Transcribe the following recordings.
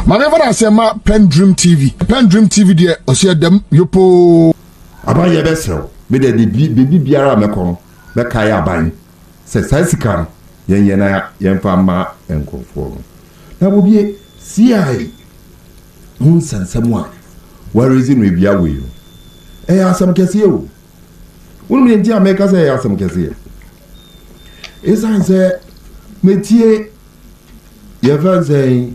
Mameva say ma PENDREAM TV. PENDREAM TV there osia dem yopo. Aban ye besel. Me de bibi biara mekon. Be kai aban. Se sasika yen na yen fa ma enkonfo. Na bobie CI hun sansam a. What reason we bia we. Asam kese o. Wonu me ntia make say asam kese. Esan say metie ye van say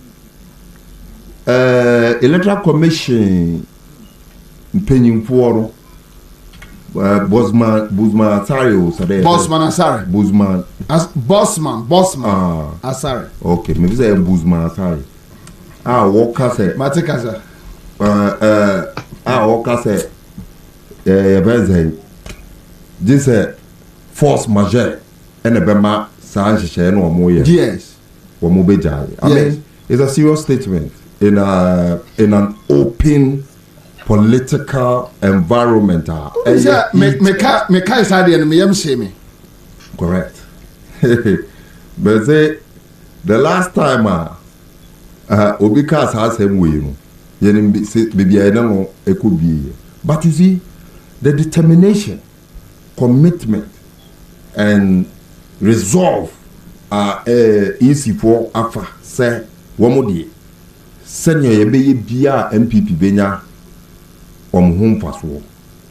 Electoral Commission Penyimfuoro Bosman Asari Sade Bosman Asari Bosman Asari. Okay, maybe say Bosman Asari. Walker say Matikasa. Walker say this force majeure and a bema Sanche no more. Yes. I mean, it's a serious statement in an open political environment. Meka is hard and me say me. Correct. But say the last time Obikas has him way, maybe I don't know it could be. But you see, the determination, commitment, and resolve are easy for Afa say one more day. Senior ye bia MPP benya home faso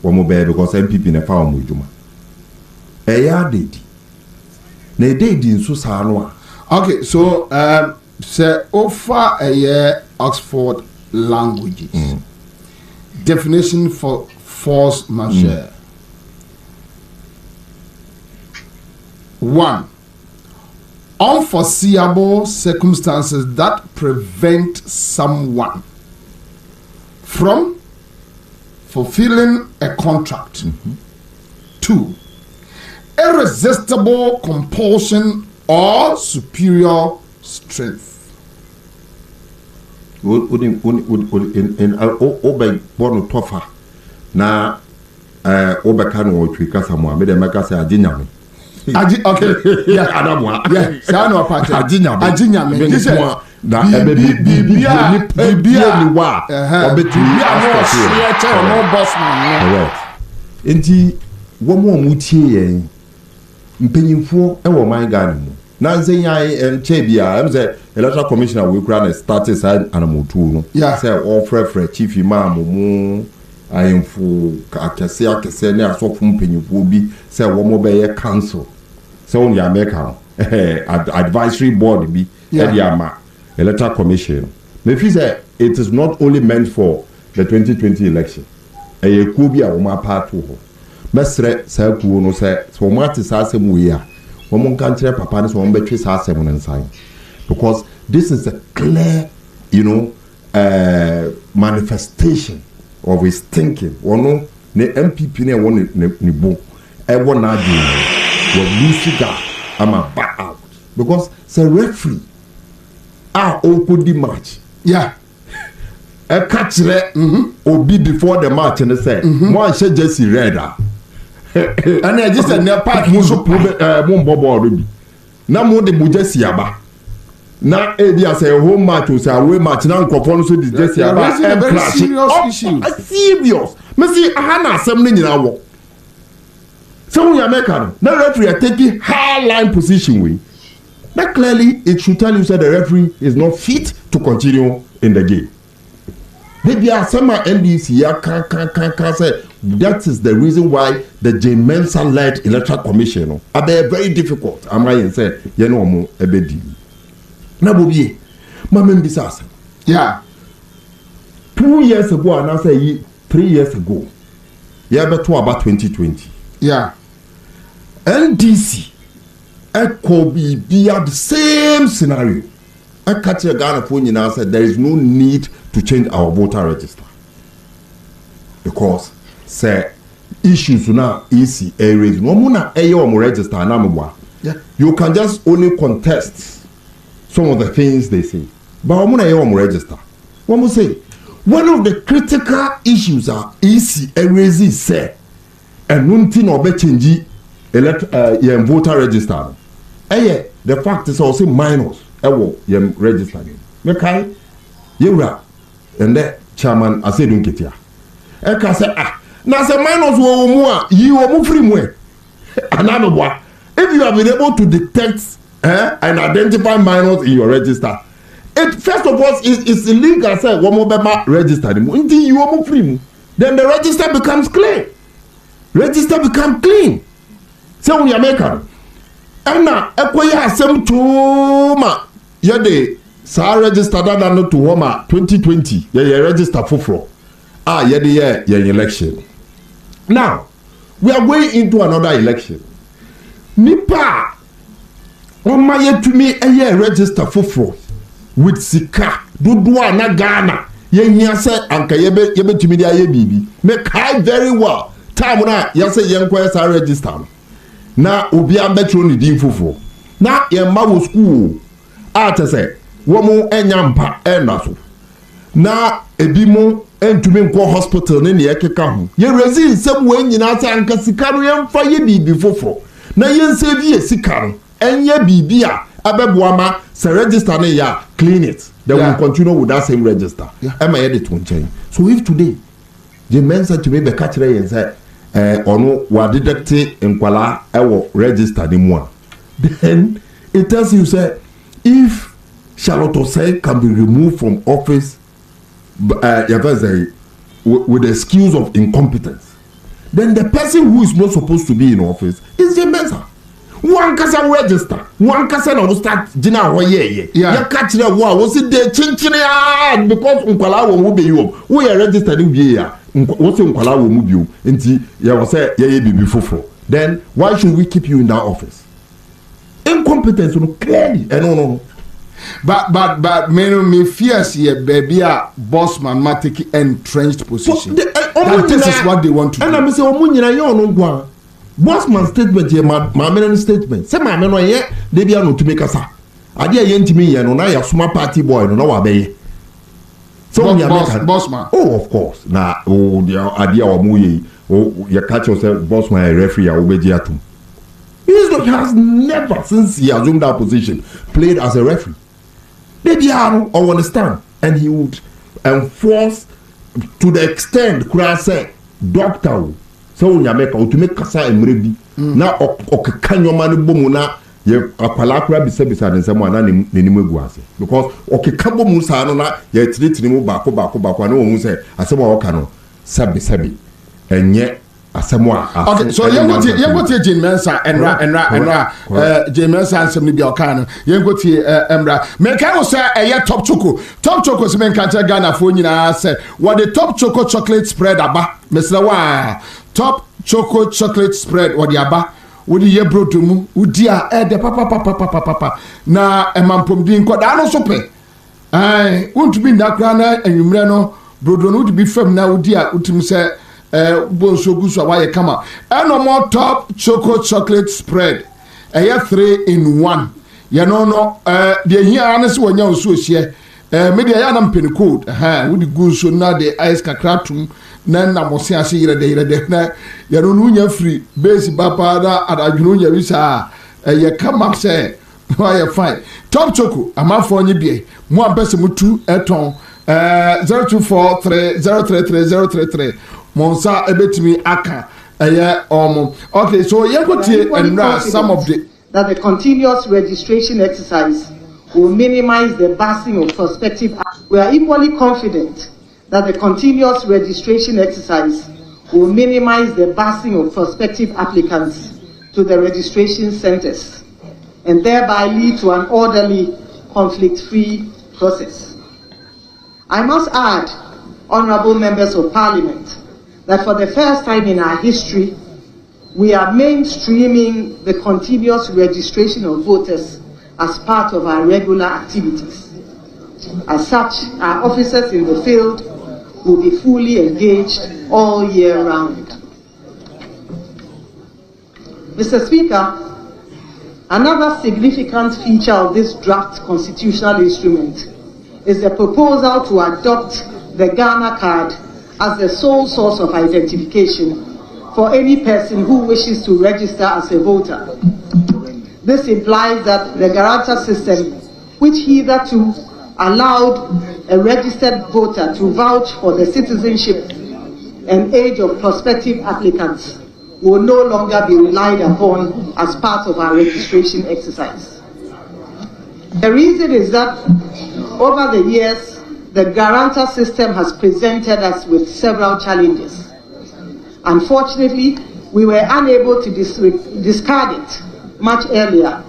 one be because MPP na fa omo ejuma ya dedi na dedi nso sa no a. Okay, so say offer a year Oxford languages definition for force majeure. 1. Unforeseeable circumstances that prevent someone from fulfilling a contract. 2. Irresistible compulsion or superior strength. Na obeka no otwika samwa me de meka say aginyame. Okay, yeah, Adamwa. Yeah, Sano Pate. Aginyame. This is na bibia ni wa obetu no bossman. Correct. Enti wo mo mutie yen mpanyimfo e wo man Ghana mu. Na nze yan bia em say electoral commissioner we kura na started side anamotu no. Say all frefre chief imam mu ayemfo akese ne asofo mpanyimfo bi say wo mo be ye council. Say on the American advisory board bi ama electoral commission. Me feel say it is not only meant for the 2020 election. E ku bi a wo ma part ho. Mesre say ku no say so mo ati sa asem we a wo mo kan kire papa ne so wo betwe sa asem no nsan. Because this is a clear, manifestation of his thinking. Ono ne MPP ne won ne bo e won na adi wo musica ama back out because say referee okodi match e catch obi before the match and say mo an she jersey red and I just said na park mo so mo bobo bi na mo de mo jersey aba na dia say home match o say away match na nkofo no so di jersey aba serious me see aha na asem no nyina wo. So we are making the referee are taking high line position we. That clearly it should tell you that the referee is not fit to continue in the game. Maybe some NDC can say that is the reason why the J. Mensa-led electoral commission are very difficult. Am I say you know mo ebedi. Na bobi mama mbisasa. Yeah. 2 years ago and I say 3 years ago. Yeah, but about 2020. Yeah. NDC could be the same scenario. I catch a Ghana phone and said there is no need to change our voter register because say issues now easy areas. No more register now. Yeah. You can just only contest some of the things they say, but I'm gonna register. One more say one of the critical issues are easy areas say and nothing or be change voter register. The fact is also minors. Yem register. Yewra, and that chairman, I said, don't get here. Eka say, now say minus wo you are free more. Another one. If you have been able to detect and identify minors in your register, it first of all is illegal. Say one more register until you are free. Then the register becomes clean. Register become clean. So we are making. And now, equia asem to ma yede sa register that no to Homa 2020. Ye register for yede ye election. Now we are going into another election. Nipa oma ye to me a register for with sika dudua na Ghana. Ye hia se anka yebe to me dia ye bibi. Make high very well. Time na ye say ye nkwese sa register. Na obi abetro ni din fofo na ye ma wo school ate se wo mu enyampa enaso na ebi mu entumi nko hospital ne ne ekeka ho ye rezi nsem wo nyina ase anka sika no ye mfa ye bibi fofo na ye nse bi ye sika no enye bibi a abeboa ma se register ne ya clean it then we continue with that same register am I to change. So if today the men said to me be catch yen say ono wa detect nkwala ewo register ni mu a then it tells you say if Charlotte Osei can be removed from office with the excuse of incompetence, then the person who is not supposed to be in office is the Mensa. One kasa register, one kasa na start jina ho ye ya catch the wa was it the chinchine because nkwala wo be you wo ye register ni bi ya what in Kuala will move you into you say yeah baby fofo. Then why should we keep you in that office? Incompetence, clearly. No. But me fears here, baby, boss man might take entrenched position. That this is what they want to do. And I'm saying, no boss man statement here, my statement. Say my man, yeah, they be no to make us. I dear yen me, and now you're smart party boy, no way. So boss man. Oh, of course. Now, the idea of Muye, you catch yourself, boss man, a referee, Obediatum. He has never, since he assumed that position, played as a referee. Maybe I don't understand. And he would enforce to the extent, could I say, doctor, so you make Kasa and Mrebi. Now, Okanyomani Bomuna. Ye akwalakura bisa ne nsem ana ne nimu ase because okekabo mu sa no na ye tiri mu bako na wo hu se asem a woka no sabi enye asem a okay so ye go tie Jane Mensa enra Jane Mensa ansem ne bia oka no ye go tie emra me kan wo se eye top choco se men kan ta Ghana fo nyina se what the top choco chocolate spread aba mesla wa top choco chocolate spread what the aba wodi ye brodo mu wodi a de papa na emampom din ko da no so pe ai won't be ndakra na enwumre no brodo no wodi bi fam na wodi a utim se bonso gusu a waye kama eno more top chocolate spread 3 in 1 ye no de hia na se wonya osu ohie media ya na mpeni code wodi gusu na de ice kakratum na mosi ase yire de na ya no nya free base papa da adadwunu nya wisa ye kama se why fine top choco amafo onye bie mo ambese mutu eton 0243033033 monsa ebetimi aka okay so ye go tie and some of the that the continuous registration exercise will minimize the busing of prospective. We are equally confident that the continuous registration exercise will minimize the busing of prospective applicants to the registration centers and thereby lead to an orderly, conflict-free process. I must add, honorable members of parliament, that for the first time in our history, we are mainstreaming the continuous registration of voters as part of our regular activities. As such, our officers in the field will be fully engaged all year round. Mr. Speaker, another significant feature of this draft constitutional instrument is the proposal to adopt the Ghana card as the sole source of identification for any person who wishes to register as a voter. This implies that the Garanta system, which hitherto allowed a registered voter to vouch for the citizenship and age of prospective applicants will no longer be relied upon as part of our registration exercise. The reason is that over the years, the guarantor system has presented us with several challenges. Unfortunately, we were unable to discard it much earlier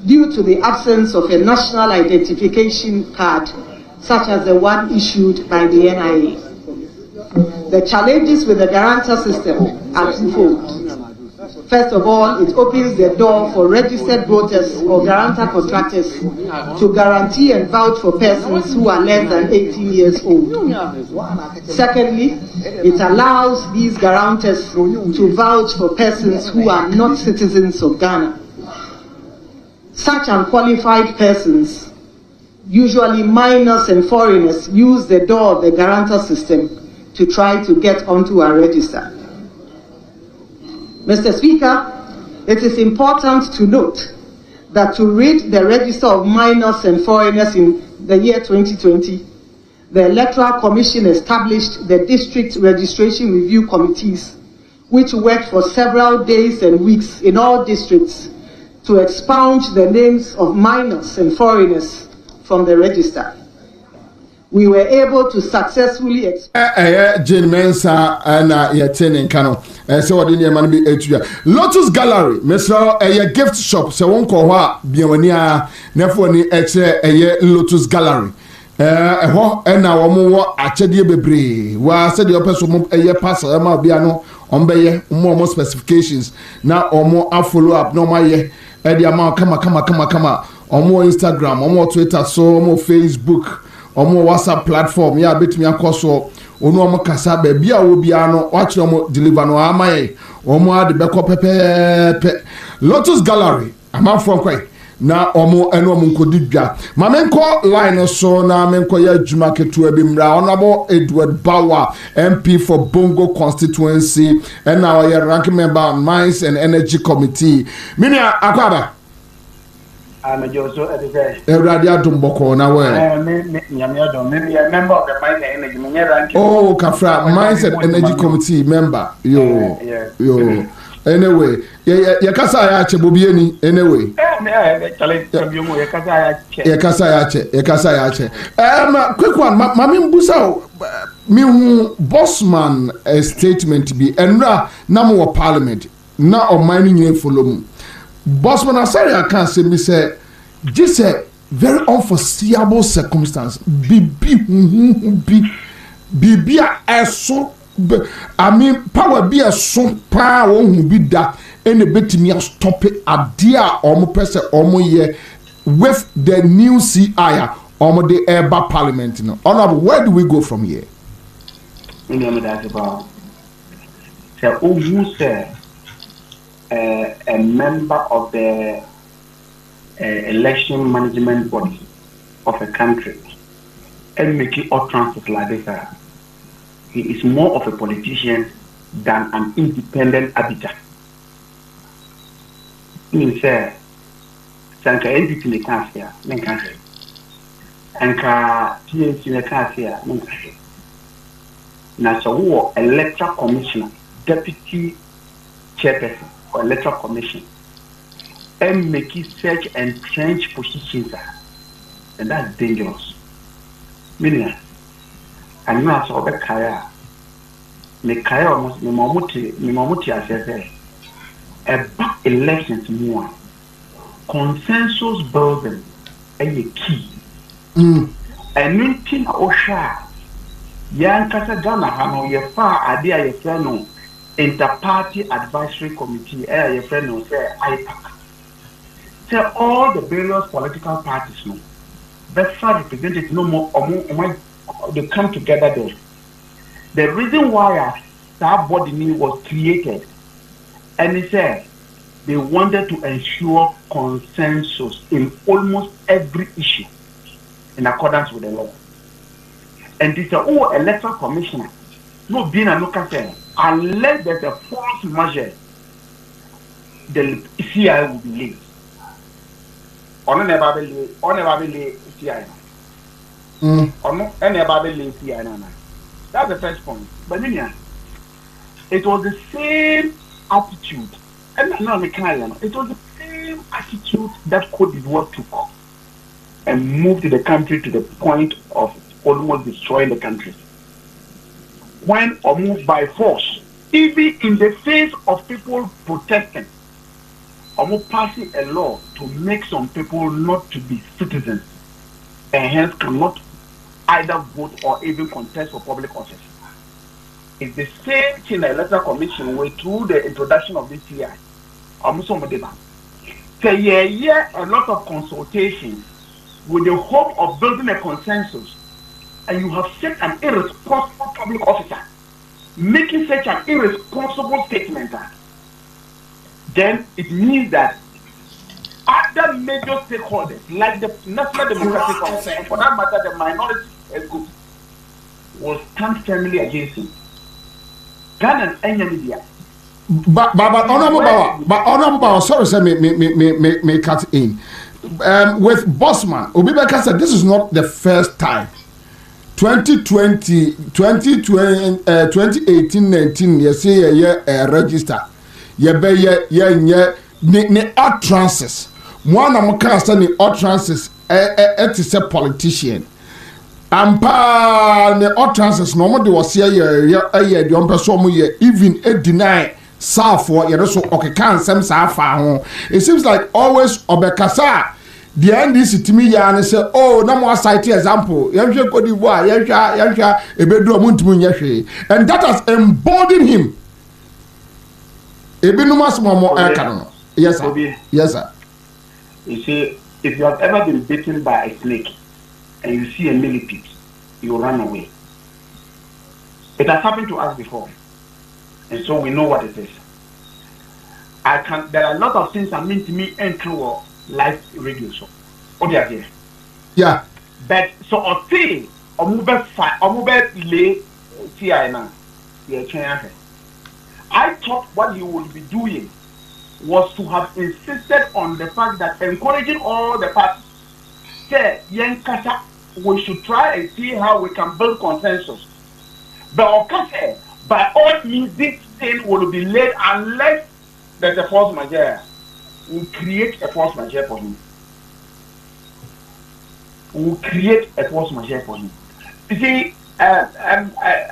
due to the absence of a national identification card such as the one issued by the NIA. The challenges with the guarantor system are twofold. First of all, it opens the door for registered voters or guarantor contractors to guarantee and vouch for persons who are less than 18 years old. Secondly, it allows these guarantors to vouch for persons who are not citizens of Ghana. Such unqualified persons, usually minors and foreigners, use the door of the guarantor system to try to get onto our register. Mr. Speaker, it is important to note that to rid the register of minors and foreigners in the year 2020, the Electoral Commission established the District Registration Review Committees, which worked for several days and weeks in all districts to expunge the names of minors and foreigners from the register. We were able to successfully Jane Mensa and Yatin Kano. So what in your man be Lotus Gallery, Mr. A gift shop, so one call Bionia, Nefoni a Lotus Gallery. And now more at Chedia Bebre, where said the person a year passer, Biano, on Bayer, more specifications. Now or more I follow up, no my year, Eddie Amount, come, or more Instagram, or more Twitter, so more Facebook. Omo WhatsApp platform ya betimi akoso onu omo kasa ba bia obia no watch omo deliver no amaye omo ade beko pepepe Lotus Gallery amafo kwai na omo eno omo nkodidwa ma menko line so na menko ya adwuma ketu bi mra honorable Edward Bawa MP for Bongo constituency and now your ranking member Mines and Energy Committee minia akwaba I'm a Joso at the day. Radia Dumboko na we. Maybe a member of the Mines and Energy. Oh, Kafra, Mines and Energy Committee member. Yo. Anyway, ya kasa ya che bobieni anyway. Ya kasa ya che. Quick one, mami mbusa mi hu Bossman statement bi enra na mo parliament na o mining nyine follow mu. Bossman asari I can't say me say this a very unforeseeable circumstance. Bibi eso I mean power be a so pa won be that any betimi stop it at dia omo person omo ye with the new CI omo the Eba parliament no. Honorable, where do we go from here? That's about so who say a member of the election management body of a country and make it utterances like this. He is more of a politician than an independent arbiter. He said, Sanka NDP in the country, and TNC in the country, Nasawo Electoral Commissioner, Deputy Chairperson or Electoral Commission, and make it search and trench positions, and that's dangerous. Meaning, and now so the Kaya, the Kaya almost Mimamuti as a back elections more consensus building a key. And meeting Osha, Yan Kasagana Hano, your far idea, your friend, Inter-Party Advisory Committee, your friend, say IPAC. Say all the various political parties, no, that's represented no more, they come together there. The reason why that body was created, and he said they wanted to ensure consensus in almost every issue in accordance with the law. And this electoral commissioner, no being a local thing, unless there's a false measure, the CI will be late. On never be CI. Or no, any about the lazy and that's the first point. But then, it was the same attitude. And not the kind, it was the same attitude that Cote d'Ivoire took and moved the country to the point of almost destroying the country. When or moved by force, even in the face of people protesting, or passing a law to make some people not to be citizens and hence cannot either vote or even contest for public office. It's the same thing the Electoral Commission way through the introduction of this year. A lot of consultations with the hope of building a consensus, and you have set an irresponsible public officer making such an irresponsible statement, then it means that other major stakeholders, like the National Democratic Congress, and for that matter, the minority group, will stand firmly against him. Ghana and Media. But Honorable Bauer, sorry, sir, me cut in. With Bosman, Obibeka said this is not the first time. 2018-19, you see a register. You ne utterances. One of my the utterances is a politician. Ampa the utterances normally was here the person even deny Safo so okay can some Safa. It seems like always Obekasa the NDC to me and say, oh, no more cite example. And that has emboldened him. Yes, sir. Yes, sir. You see, if you have ever been bitten by a snake and you see a millipede, you run away. It has happened to us before, and so we know what it is. There are a lot of things that mean to me and through live radio show. Oh, they are here. Yeah. But so I say, I thought what you would be doing was to have insisted on the fact that encouraging all the parties, say, we should try and see how we can build consensus. But by all means, this thing will be laid unless there's a force majeure. We'll create a force majeure for him. We'll create a force majeure for him. You see,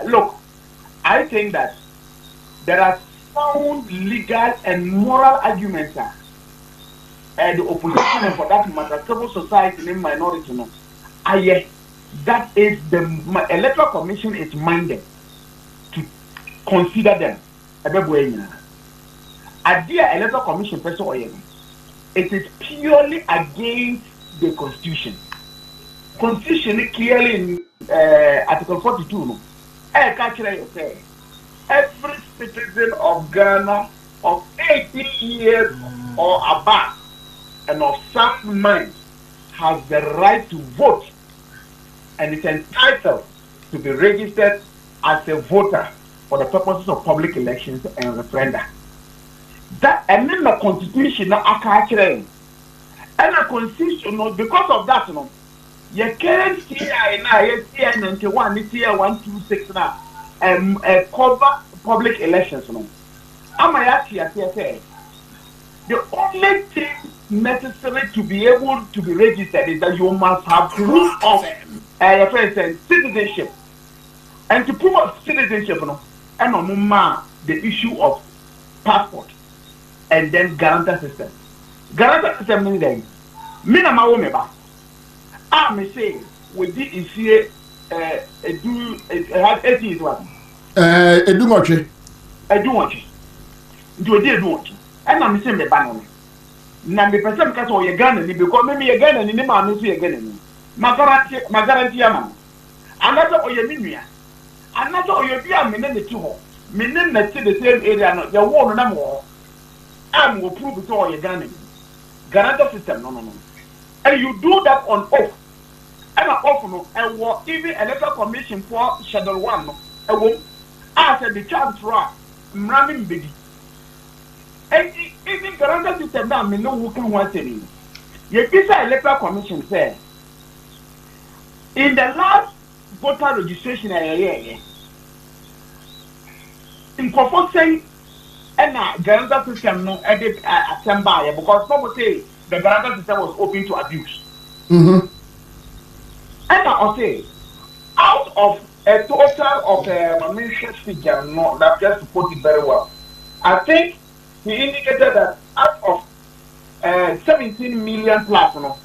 look, I think that there are sound legal and moral arguments and the opposition and for that matter, civil society and minority. That is the Electoral Commission is minded to consider them. At the Electoral Commission, it is purely against the Constitution. Constitution clearly in Article 42. Every citizen of Ghana of 18 years or above and of sound mind has the right to vote and is entitled to be registered as a voter for the purposes of public elections and referenda. That and then the Constitution and a Constitution because of that, you can't see tier 91, tier 126 now. Cover public elections. The only thing necessary to be able to be registered is that you must have proof of citizenship. And to prove of citizenship, and the issue of passport and then guarantor system. Guarantor system means then, I may say, with this is here. Have 8 years one. Do much. I do want you. Do a dear want you. And I'm saying the banner. Now, the person because all your gun and because maybe again and in the man will see again. My guarantee, man. Another or your minia. Another or your dear men in the 2 hole. Men that see the same area, not your war no more. I will prove it all your gun. Guarantor system, no. And you do that on oath. And often, even Electoral Commission for Schedule 1, after the chance for running big. And even guarantor system now, me know who can watch it. Yet, this Electoral Commission says, In the last voter registration, in proposing and guarantor system no edit assemble because some say the guarantor system was open to abuse. And I say out of a total of a figure, no, that just to put it very well. I think he indicated that out of 17 million plus, no,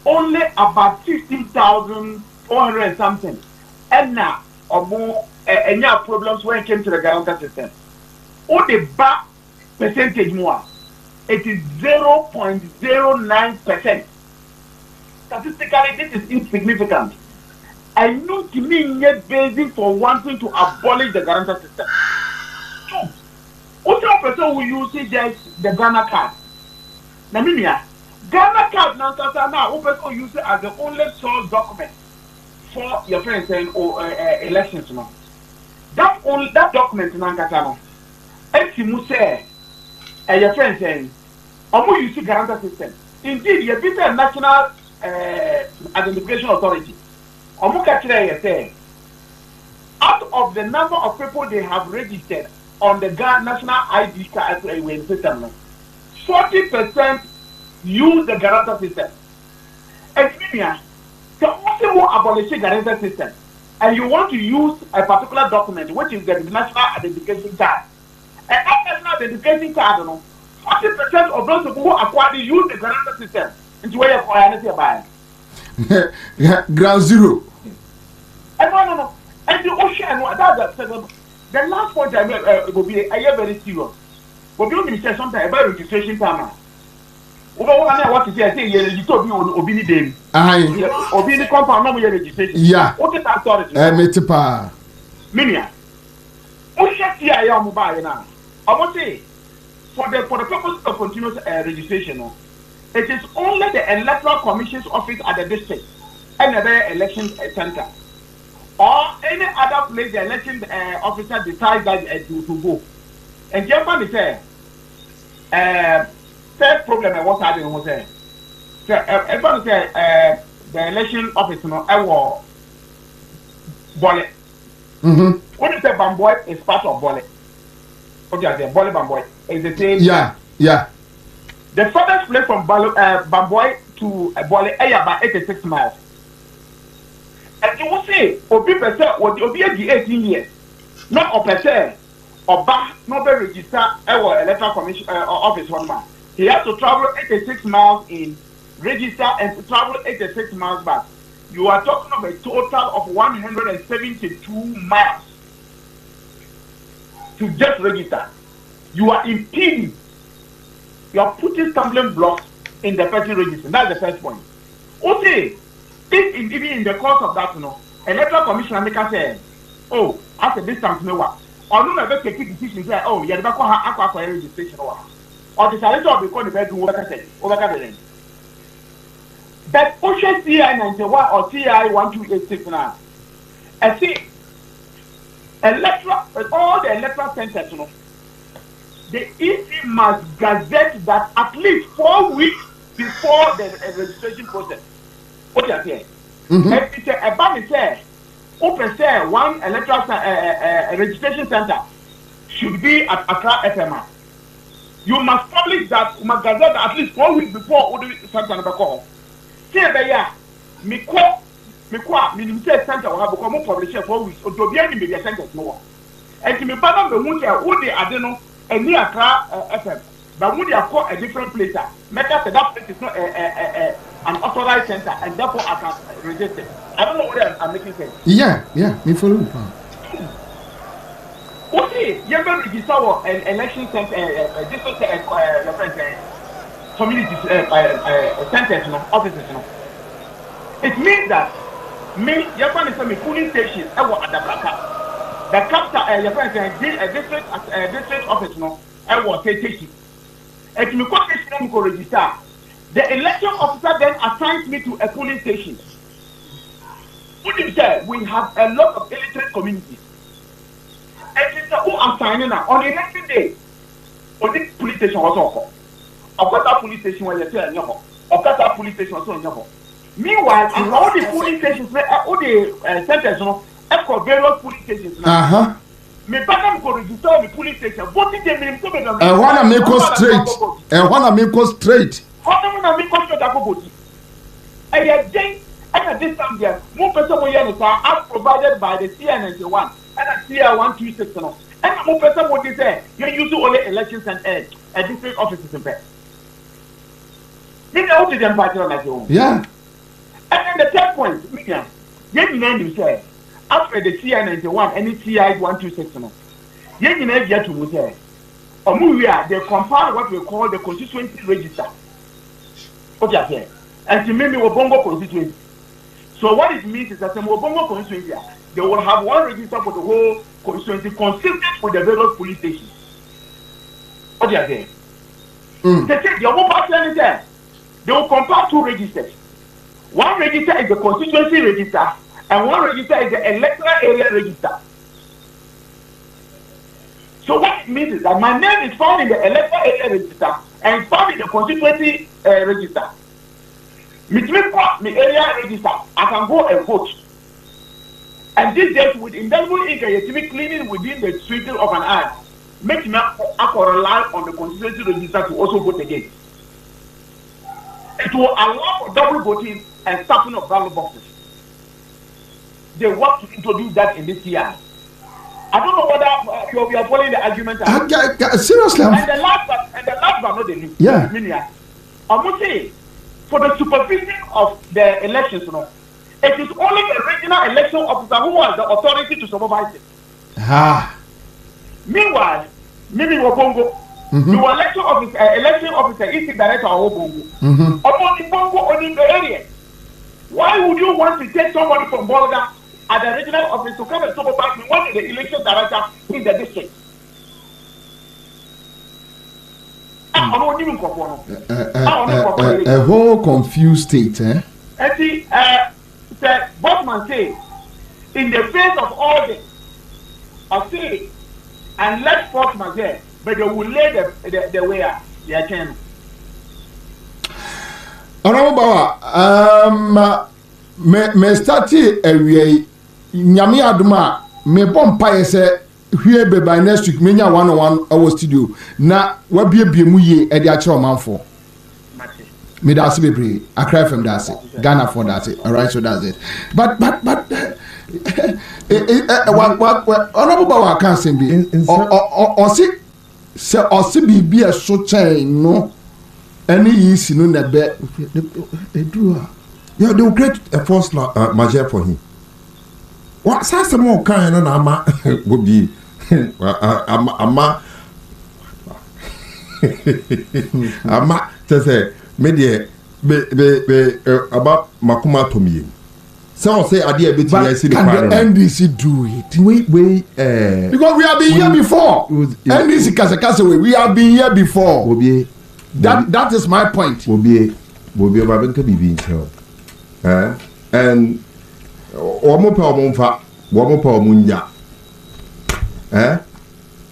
only about 15,400 and something, and now or more, any problems when it came to the guarantor system. All the back percentage more, it is 0.09%. Statistically, this is insignificant. I know to me yet basis for wanting to abolish the guarantor system. Two, also a person who uses just the Ghana card. Namibia, Ghana card now person use it as the only source document for your friends saying elections. No, that document now Katano. If you say your friends saying, "Omo use the guarantor system." Indeed, you be the National Identification Authority. Out of the number of people they have registered on the National ID card system, 40% use the guarantor system. And so also you abolish the guarantor system, and you want to use a particular document, which is the National Identification Card. And that National Identification Card, 40% of those people who acquire use the guarantor system into where you acquire anything by. Ground zero. And no. And the ocean, the last point I made will be very serious. But you will say something about registration time. What is it? Say you register Obini Day. Obini compound no registration. Yeah. What is that story? Metepa. Minia. Ocean here I am mobile now. I want to say for the purpose of continuous registration. It is only the Electoral Commission's office at the district and the election center, or any other place the election officer decides that to go. And Japan is third problem I was having was everybody say the election office I was Bole. When you say Bamboy is part of Bole. Okay, I say Bole Bamboy is the same. Yeah. The furthest place from Bamboy to Bole is about 86 miles. And you will say, Obi Pese, Obi 18 years, not Opese, Oba, not be register our Electoral Commission office 1 month. He has to travel 86 miles in, register and travel 86 miles back. You are talking of a total of 172 miles to just register. You are impeding. You are putting stumbling blocks in the person registering. That's the first point. Okay, if even in the course of that, Electoral Commissioner make us say, oh, after this time, no one. Or no, never take a decision say, oh, you have to have a registration or the salary of the code bedroom over the But OSHA CI 91 or CI 1286 now. I see all the electoral centers, the EC must gazette that at least 4 weeks before the registration process. What you are saying? And it's a bank say, open say one electoral registration center should be at Accra FMR. You must publish that, you must gazette that at least 4 weeks before the center number call. Say there, me call, say center will have become published 4 weeks. Or to be any media centers more. And to me, partner the one who they are no. And near Accra FM, but when they are called a different place, make us that place is not an authorized center, and therefore I can register. I don't know whether I'm making sense. Yeah, me follow. Okay, you can register an election center, different community centers, offices. It means that you can say polling stations at the Blackout. The capital, your friend district office, I was taking. And to me, register. The election officer then assigns me to a polling station. What did you say? We have a lot of illiterate communities. And it's who are signing now on the election day. On this police station was also. Of course, that police station was a police station also in your home. Meanwhile, and all the police stations, all the centers, various police stations. Me back go register the police station. Voting them in some of them. I want to make us straight. I want to make us straight. How do I make us straight? I go vote. I think at this time there, more person will hear as provided by the CN91 and a CR126. And more person will say you use only elections and district offices in bed. You know to them party on that own. Yeah. And then the third point, Miriam, you know say. After the CI91 and the CI126, you may get to say, or they compile what we call the constituency register. Okay, and to me, we Bongo constituency. So, what it means is that the Bongo constituency, they will have one register for the whole constituency consistent with the various police stations. Okay, they say the whole party is there. They will compile two registers. One register is the constituency register. And one register is the electoral area register. So what it means is that my name is found in the electoral area register and found in the constituency register. Which means my area register, I can go and vote. And this days with indelible ink, you be cleaning within the twinkle of an eye. Make me rely on the constituency register to also vote again. It will allow for double voting and stuffing of ballot boxes. They want to introduce that in this year. I don't know whether you are following the argument. Seriously. And the last but not the least. Yeah. I must say, for the supervision of the elections, it is only the regional election officer who has the authority to supervise it. Meanwhile, maybe Wabongo, the election officer is the director of Wabongo. Only Bongo only the area. Why would you want to take somebody from Bolga at the regional office to come and supervise me when the election director in the district? A whole confused state, eh? And see, Botman say, in the face of all this, I say, and let Botman say, but they will lay the way out, their channel. Honorable me started a nyame aduma me bompa yese hwie be by next week menya 101 our studio na wabie mu ye e de a kire omanfo me da se bebre akra fm da se Ghana for that all right, so that's it but honorable bawa kan sem bi o si bibia so chain no any is no na be edua. Yeah, they will create a force majeure for him. What says some more kind of ama would be ama to say media about Makuma to me. Some say idea bit can the NDC do it? Because we have been here before. NDC Kasa we have been here before. That is my point. Will be about to be being told. And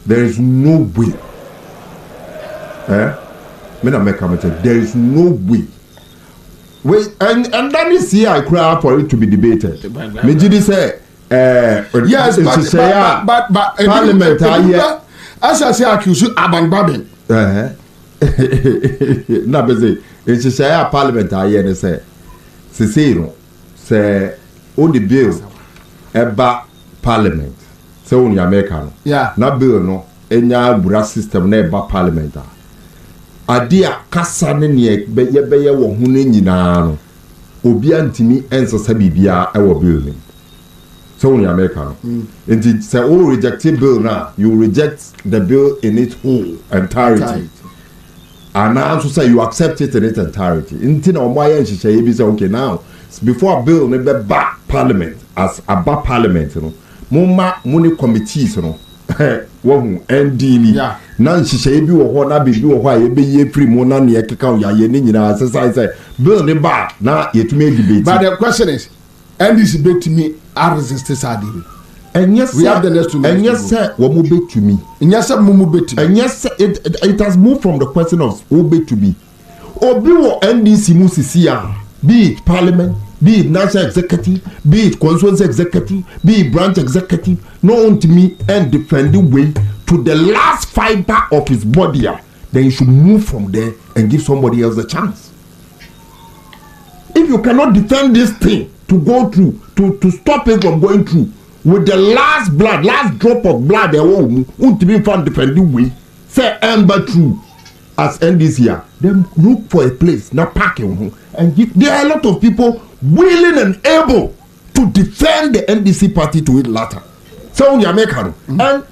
there is no way. There is no way. Wait, and that is here I cry for it to be debated. Mejidi say, yes, but Parliament as I say, accuse Abangbabin. Na beze, it's say Parliament I say. Say all the bill about Parliament. So only American. Yeah. Na bill no enya bra system na eba Parliament. Adia kasa ne ne beye wo hu ne nyina no. Obi antimi ensesa bibia e wo bill. So only American. And say all rejected bill now, you reject the bill in its whole entirety. And now to say you accept it in its entirety. Inti na omoya nhihye e bi say okay now before a bill never back Parliament as a back Parliament no mumma muni committees no wo hu ND ni na nhihye e bi wo ho na bi wo ho a ye be ye free mo na ne ekeka ya ye ni nyina say bill ne back na yetumi debate. But the question is NDC bet to me I resist this idea. And yes, we have the next 2 minutes. And yes, sir, what will be to me? And yes, sir, mumu bet to me. And yes, sir, it has moved from the question of who bet to me. Obi wo NDC musisia be it parliament, be it national executive, be it constituency executive, be it branch executive, no one to me and defend the way to the last fiber of his body. Then you should move from there and give somebody else a chance. If you cannot defend this thing to go through, to stop it from going through, with the last blood, last drop of blood, they won't be found defending way, say ember through as NDC here, then look for a place, not parking, and there are a lot of people willing and able to defend the NDC party to it latter. So you make and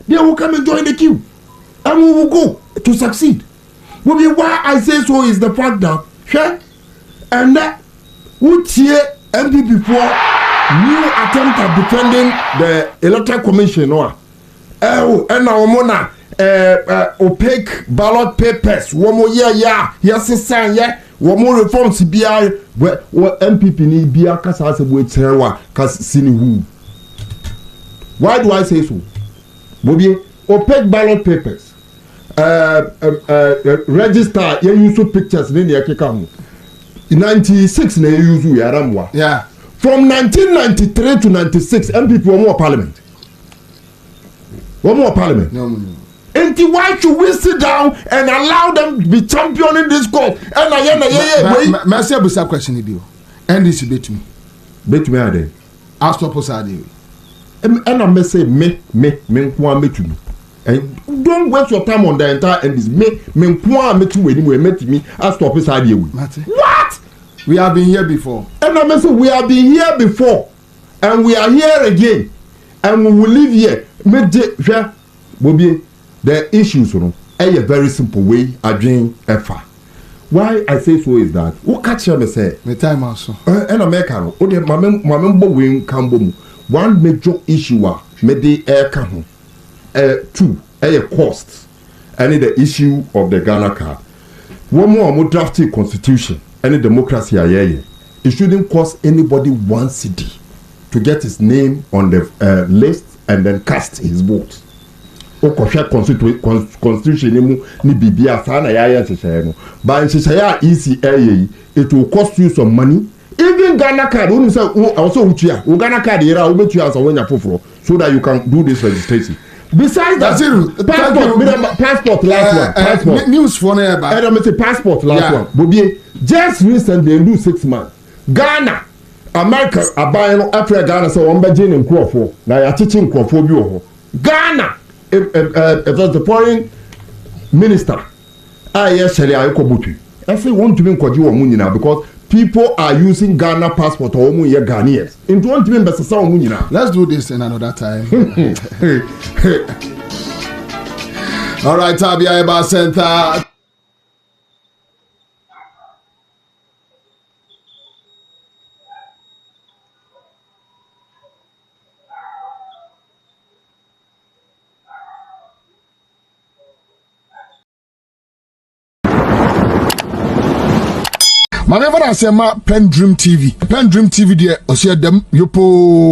they will come and join the queue, and we will go to succeed. Well, why I say so is the fact that, and that would hear MP before new attempt at defending the Electoral Commission, and our mona opaque ballot papers, one more yes, sign, one more reforms, BI, what MPP need be a casa with Terra, Cassini who. Why do I say so? Bobby, opaque ballot papers. Register you use pictures in the account. In 96 na use yaramwa. Yeah. From 1993 to 96 MPP were more parliament. No. And why should we sit down and allow them to be championing this cause? And Mercy Abusa question you. NDC bet me. Bet me are there. I'll stop us out there. And I say me to me. And don't waste your time on the entire NDC. Me I'll stop us out here. What? We have been here before. And I say we have been here before. And we are here again. And we will live here. The issues, are very simple way I drink effort. Why I say so is that what catch me say? Me time also. And America, one major issue me the air can two cost. And the issue of the Ghana card. One more drafting constitution. Any democracy it shouldn't cost anybody 1 cedi to get his name on the list and then cast his vote. Constitution ni bibia sana ya no but easy it will cost you some money. Even Ghana card also Ghana card so that you can do this registration. Besides that, passport last one. News for never. I don't say passport last one. Just recently, they do 6 months. Ghana, America, are buying after Ghana, so I'm buying in Crawford. Now you're teaching Crawford. Ghana, if that's the foreign minister, actually, I want to be in now because people are using Ghana passport or Ghanaians. In 20 members, let's do this in another time. All right, Tabia Eba Center. My never say PENDREAM TV. PENDREAM TV there. I see them yopo.